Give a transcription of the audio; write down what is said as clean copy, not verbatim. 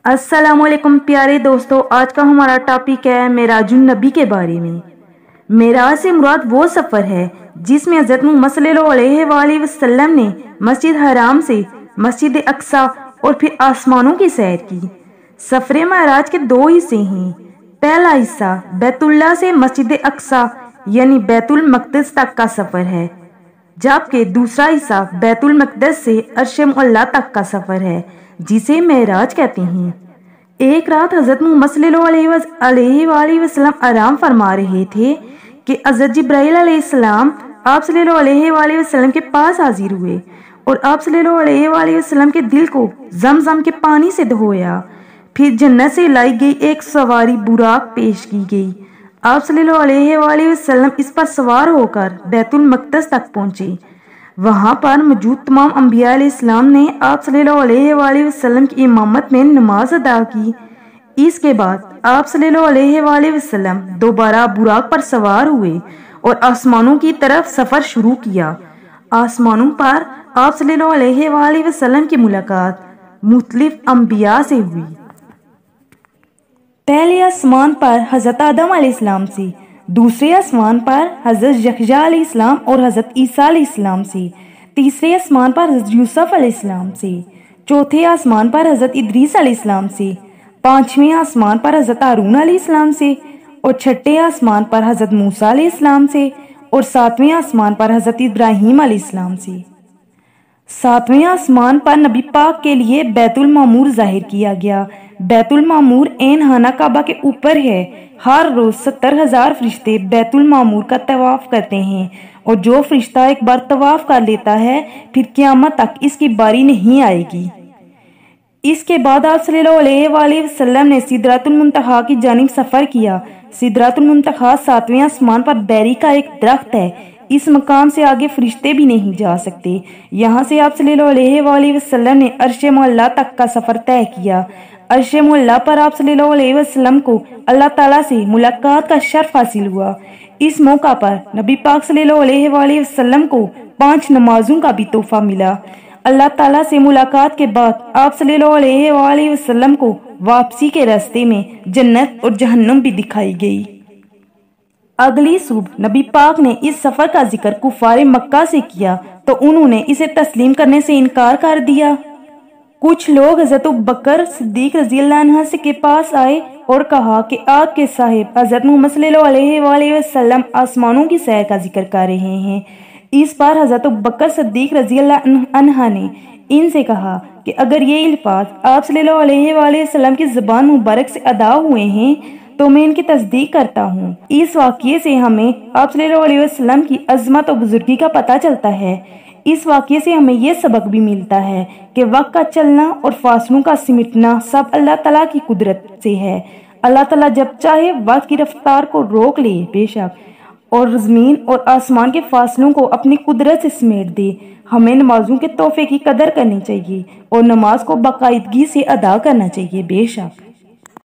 السلام علیکم پیارے دوستو، آج کا ہمارا ٹاپک ہے معراج النبی کے بارے میں۔ معراج سے مراد وہ سفر ہے جس میں حضرت محمد صلی اللہ علیہ وآلہ وسلم نے مسجد حرام سے مسجد اقصی اور پھر آسمانوں کی سیر کی۔ سفر معراج کے دو حصے ہیں۔ پہلا حصہ بیت اللہ سے مسجد اقصی یعنی بیت المقدس تک کا سفر ہے، جبکہ دوسرا حصہ بیت المقدس سے عرش معلی تک کا سفر ہے جسے معراج کہتے ہیں۔ ایک رات حضرت محمد صلی اللہ علیہ وآلہ وسلم آرام فرما رہے تھے کہ حضرت جبرائیل علیہ السلام آپ صلی اللہ علیہ وآلہ وسلم کے پاس حاضر ہوئے اور آپ صلی اللہ علیہ وآلہ وسلم کے دل کو زمزم کے پانی سے دھویا۔ پھر جنت سے لائی گئی ایک سواری براق پیش کی گئی۔ آپ صلی اللہ علیہ وآلہ وسلم اس پر سوار ہو کر بیت المقدس تک پہنچے۔ وہاں پر موجود تمام انبیاء علیہ السلام نے آپ صلی اللہ علیہ وآلہ وسلم کی امامت میں نماز ادا کی۔ اس کے بعد آپ صلی اللہ علیہ وآلہ وسلم دوبارہ براق پر سوار ہوئے اور آسمانوں کی طرف سفر شروع کیا۔ آسمانوں پر آپ صلی اللہ علیہ وآلہ وسلم کی ملاقات مختلف انبیاء سے ہوئی۔ پہلے آسمان پر حضرت آدم علیہ السلام سے، دوسرے آسمان پر حضرت یحییٰ علیہ السلام اور حضرت عیسیٰ علیہ السلام سے، تیسرے آسمان پر حضرت یوسف علیہ السلام سے، چوتھے آسمان پر حضرت ادریس علیہ السلام سے، پانچویں آسمان پر حضرت ہارون علیہ السلام سے، اور چھٹے آسمان پر حضرت موسیٰ علیہ السلام سے، اور ساتویں آسمان پر حضرت ابراہیم علیہ السلام سے۔ ساتویں آسمان پر نبی پاک کے لیے بیت المعمور ظاہر کیا گیا۔ بیت المعمور عین خانہ کعبہ کے اوپر ہے۔ ہر روز 70,000 فرشتے بیت المعمور کا طواف کرتے ہیں، اور جو فرشتہ ایک بار طواف کر لیتا ہے پھر قیامت تک اس کی باری نہیں آئے گی۔ اس کے بعد آپ صلی اللہ علیہ وآلہ وسلم نے سدرۃ المنتہا کی جانب سفر کیا۔ سدرۃ المنتہا 7ویں آسمان پر بیری کا ایک درخت ہے۔ اس مقام سے آگے فرشتے بھی نہیں جا سکتے۔ یہاں سے آپ صلی اللہ علیہ وآلہ وسلم نے عرش معلی تک کا سفر طے کیا۔ عرش معلی پر آپ صلی اللہ علیہ وسلم کو اللہ تعالیٰ سے ملاقات کا شرف حاصل ہوا۔ اس موقع پر نبی پاک صلی اللہ علیہ وآلہ وسلم کو 5 نمازوں کا بھی تحفہ ملا۔ اللہ تعالیٰ سے ملاقات کے بعد آپ صلی اللہ علیہ وآلہ وسلم کو واپسی کے راستے میں جنت اور جہنم بھی دکھائی گئی۔ اگلی صبح نبی پاک نے اس سفر کا ذکر کفار مکہ سے کیا تو انہوں نے اسے تسلیم کرنے سے انکار کر دیا۔ کچھ لوگ حضرت ابوبکر صدیق رضی اللہ عنہ کے پاس آئے اور کہا کہ آپ کے صاحب حضرت محمد صلی اللہ علیہ وآلہ وسلم آسمانوں کی سیر کا ذکر کر رہے ہیں۔ اس پر حضرت ابوبکر صدیق رضی اللہ عنہ نے ان سے کہا کہ اگر یہ الفاظ آپ صلی اللہ علیہ وآلہ وسلم کی زبان مبارک سے ادا ہوئے ہیں تو میں ان کی تصدیق کرتا ہوں۔ اس واقعے سے ہمیں آپ صلی اللہ علیہ وسلم کی عظمت و بزرگی کا پتہ چلتا ہے۔ اس واقعے سے ہمیں یہ سبق بھی ملتا ہے کہ وقت کا چلنا اور فاصلوں کا سمٹنا سب اللہ تعالیٰ کی قدرت سے ہے۔ اللہ تعالیٰ جب چاہے وقت کی رفتار کو روک لے بے شک، اور زمین اور آسمان کے فاصلوں کو اپنی قدرت سے سمیٹ دے۔ ہمیں نمازوں کے تحفے کی قدر کرنی چاہیے اور نماز کو باقاعدگی سے ادا کرنا چاہیے بے شک۔